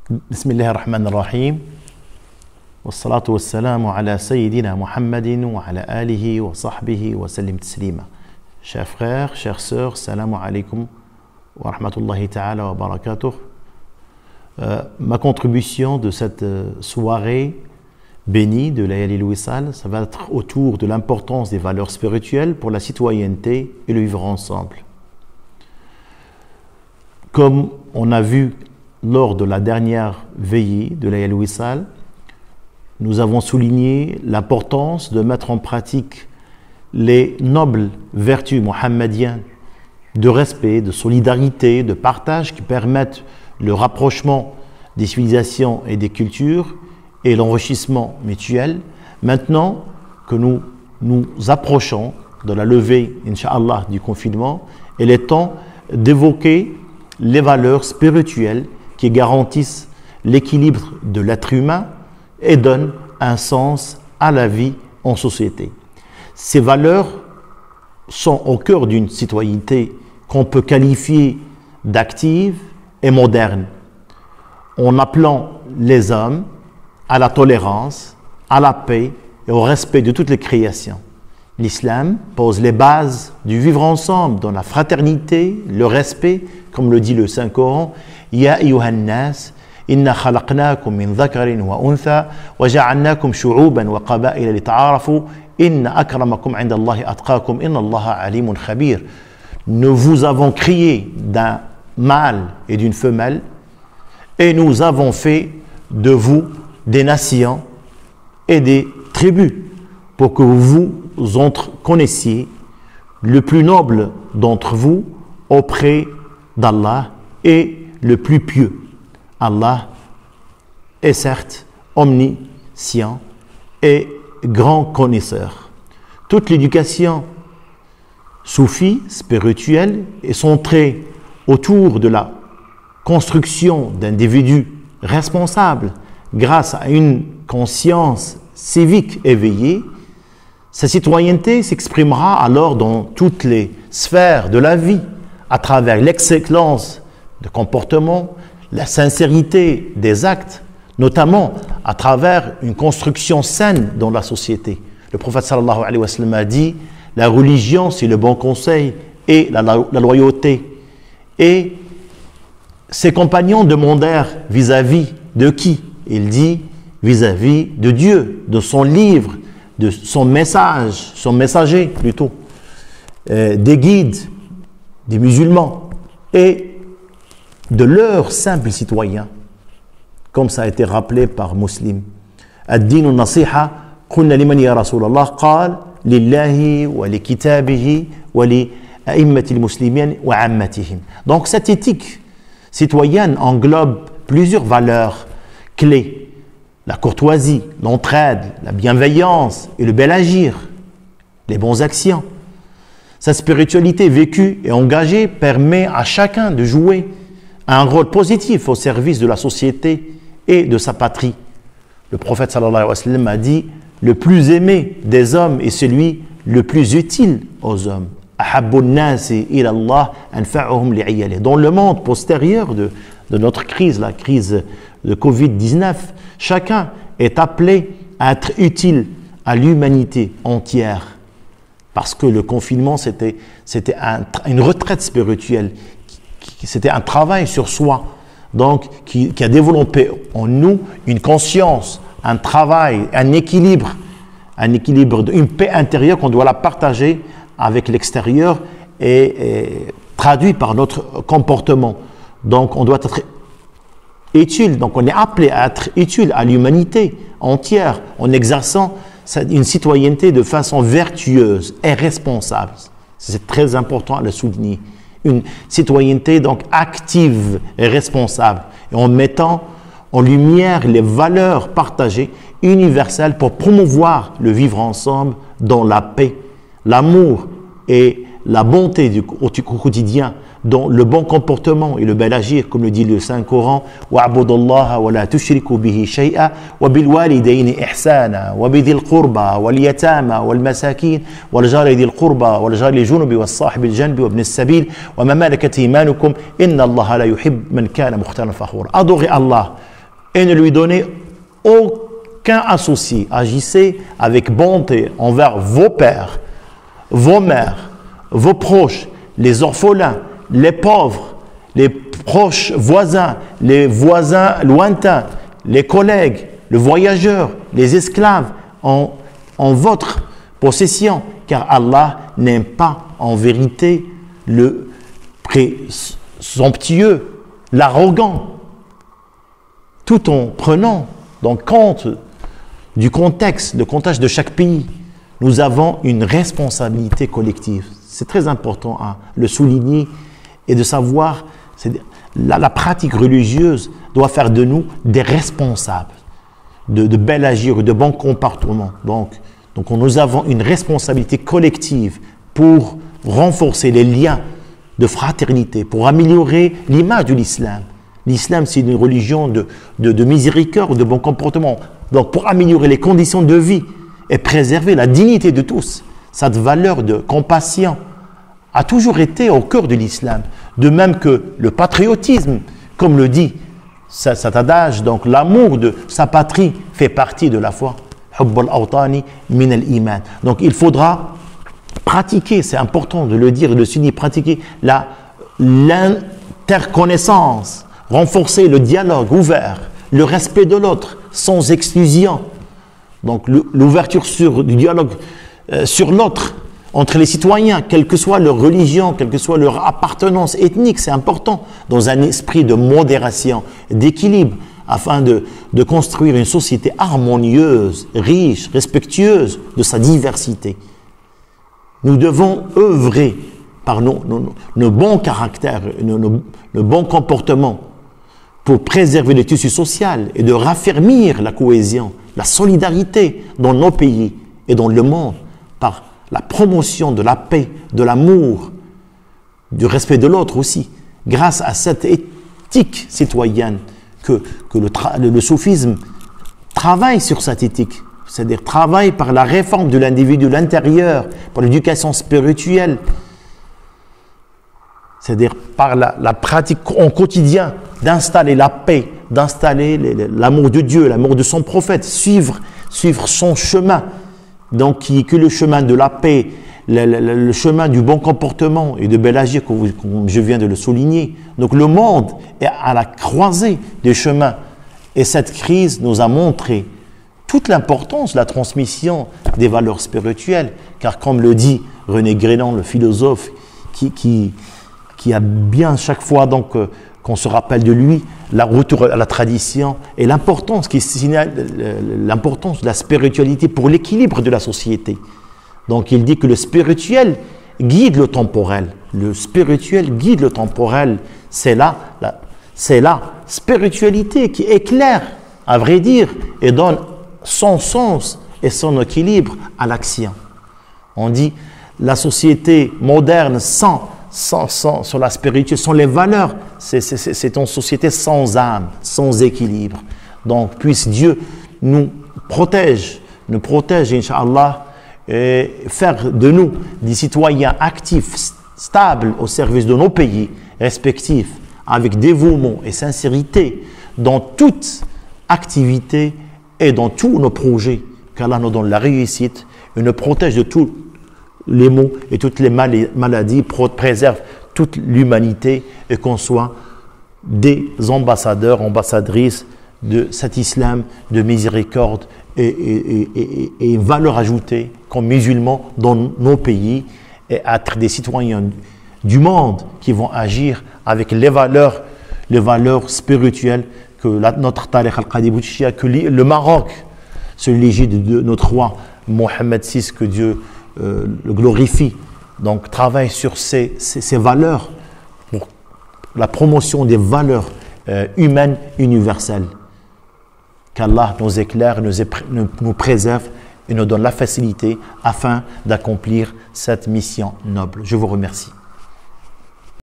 بسم الله الرحمن الرحيم والصلاة والسلام على سيدنا محمد وعلى آله وصحبه وسلم تسليما. Chers frères, chères sœurs, salam alaikum wa rahmatullahi ta'ala wa barakatuh. Ma contribution de cette soirée bénie de Layali al-Wisal, ça va être autour de l'importance des valeurs spirituelles pour la citoyenneté et le vivre ensemble. Comme on a vu lors de la dernière veillée de Layali al-Wisal, nous avons souligné l'importance de mettre en pratique les nobles vertus mohammediennes de respect, de solidarité, de partage qui permettent le rapprochement des civilisations et des cultures et l'enrichissement mutuel. Maintenant que nous nous approchons de la levée, Inch'Allah, du confinement, il est temps d'évoquer les valeurs spirituelles qui garantissent l'équilibre de l'être humain et donnent un sens à la vie en société. Ces valeurs sont au cœur d'une citoyenneté qu'on peut qualifier d'active et moderne, en appelant les hommes à la tolérance, à la paix et au respect de toutes les créations. L'islam pose les bases du vivre ensemble dans la fraternité, le respect, comme le dit le Saint-Coran. Ya ayyuhan nas, inna khalaqnakum min dhakarin wa untha wa ja'alnakum shu'uban wa qaba'ila lita'arafu inna akramakum 'inda Allahi atqakum inna Allaha alimun khabir. Nous vous avons créé d'un mâle et d'une femelle et nous avons fait de vous des nations et des tribus pour que vous connaissiez le plus noble d'entre vous auprès d'Allah et le plus pieux. Allah est certes omniscient et grand connaisseur. Toute l'éducation soufie, spirituelle, est centrée autour de la construction d'individus responsables grâce à une conscience civique éveillée. Sa citoyenneté s'exprimera alors dans toutes les sphères de la vie, à travers l'excellence de comportement, la sincérité des actes, notamment à travers une construction saine dans la société. Le prophète sallallahu alayhi wa sallam a dit: la religion, c'est le bon conseil et la loyauté. Et ses compagnons demandèrent vis-à-vis de qui? Il dit vis-à-vis de Dieu, de son livre, de son message, son messager plutôt, des guides, des musulmans et de leurs simples citoyens, comme ça a été rappelé par Muslim. Ad-dinu nasiha, qulna liman ya Rasulallah, qal lillahi wa li kitabihi wa li a'immati al-muslimin wa ammatihim. Donc cette éthique citoyenne englobe plusieurs valeurs clés: la courtoisie, l'entraide, la bienveillance et le bel agir, les bonnes actions. Sa spiritualité vécue et engagée permet à chacun de jouer un rôle positif au service de la société et de sa patrie. Le prophète sallallahu alayhi wa sallam a dit: le plus aimé des hommes est celui le plus utile aux hommes. Dans le monde postérieur de notre crise, la crise de Covid-19, chacun est appelé à être utile à l'humanité entière. Parce que le confinement, c'était une retraite spirituelle, c'était un travail sur soi, donc qui a développé en nous une conscience, un travail, un équilibre, une paix intérieure qu'on doit la partager avec l'extérieur et traduit par notre comportement. Donc on doit être utile, donc on est appelé à être utile à l'humanité entière en exerçant une citoyenneté de façon vertueuse et responsable. C'est très important à le souligner. Une citoyenneté donc active et responsable, et en mettant en lumière les valeurs partagées universelles pour promouvoir le vivre ensemble dans la paix, l'amour et la bonté du quotidien, dans le bon comportement et le bel agir, comme le dit le Saint-Coran: وَاعْبُدُوا اللَّهَ وَلَا تُشْرِكُوا بِهِ شَيْئًا وَبِالْوَالِدَيْنِ إِحْسَانًا وَبِذِي الْقُرْبَى وَالْيَتَامَى وَالْمَسَاكِينِ وَالْجَارِ ذِي الْقُرْبَى وَالْجَارِ الْجُنُبِ وَالصَّاحِبِ الْجَنْبِ وَابْنِ السَّبِيلِ وَمَا مَلَكَتْ أَيْمَانُكُمْ إِنَّ اللَّهَ لَا يُحِبُّ مَنْ كَانَ مُخْتَالًا فَخُورًا. Adorez Allah et ne lui donnez aucun associé. Agissez avec bonté envers vos pères, vos mères, vos proches, les orphelins, les pauvres, les proches voisins, les voisins lointains, les collègues, le voyageur, les esclaves en votre possession, car Allah n'aime pas en vérité le présomptueux, l'arrogant, tout en prenant donc compte du contexte, le contexte de chaque pays. Nous avons une responsabilité collective. C'est très important à le souligner et de savoir, la pratique religieuse doit faire de nous des responsables de bel agir, de bon comportement. Donc, nous avons une responsabilité collective pour renforcer les liens de fraternité, pour améliorer l'image de l'islam. L'islam, c'est une religion de miséricorde, de bon comportement. Donc, pour améliorer les conditions de vie et préserver la dignité de tous, cette valeur de compassion a toujours été au cœur de l'islam. De même que le patriotisme, comme le dit cet adage, donc l'amour de sa patrie fait partie de la foi. Donc il faudra pratiquer, c'est important de le dire et de souligner, pratiquer l'interconnaissance, renforcer le dialogue ouvert, le respect de l'autre sans exclusion. Donc l'ouverture du dialogue sur l'autre entre les citoyens, quelle que soit leur religion, quelle que soit leur appartenance ethnique, c'est important, dans un esprit de modération, d'équilibre, afin de construire une société harmonieuse, riche, respectueuse de sa diversité. Nous devons œuvrer par nos bons caractères, nos bons comportements, pour préserver le tissu social et de raffermir la cohésion, la solidarité dans nos pays et dans le monde, par la promotion de la paix, de l'amour, du respect de l'autre aussi, grâce à cette éthique citoyenne que le soufisme travaille sur cette éthique, c'est-à-dire travaille par la réforme de l'individu, l'intérieur, par l'éducation spirituelle, c'est-à-dire par la pratique au quotidien d'installer la paix, d'installer l'amour de Dieu, l'amour de son prophète, suivre son chemin, donc qui est que le chemin de la paix, le chemin du bon comportement et de bel agir, comme je viens de le souligner. Donc le monde est à la croisée des chemins. Et cette crise nous a montré toute l'importance de la transmission des valeurs spirituelles. Car comme le dit René Guénon, le philosophe, qui a bien chaque fois donc qu'on se rappelle de lui, la retour à la tradition et l'importance qui signale l'importance de la spiritualité pour l'équilibre de la société. Donc il dit que le spirituel guide le temporel. Le spirituel guide le temporel. C'est la spiritualité qui éclaire, à vrai dire, et donne son sens et son équilibre à l'action. On dit la société moderne sans la spiritualité, sans les valeurs, c'est une société sans âme, sans équilibre. Donc, puisse Dieu nous protège, Inch'Allah, et faire de nous des citoyens actifs, stables au service de nos pays respectifs, avec dévouement et sincérité dans toute activité et dans tous nos projets. Qu'Allah nous donne la réussite et nous protège de tous les maux et toutes les maladies, préserve toute l'humanité et qu'on soit des ambassadeurs, ambassadrices de cet islam de miséricorde et valeur ajoutée comme musulmans dans nos pays et être des citoyens du monde qui vont agir avec les valeurs spirituelles que notre tariq al-Qadi, que le Maroc, sous l'égide de notre roi Mohammed VI, que Dieu le glorifie, donc travaille sur ces valeurs pour la promotion des valeurs humaines universelles. Qu'Allah nous éclaire, nous préserve et nous donne la facilité afin d'accomplir cette mission noble. Je vous remercie.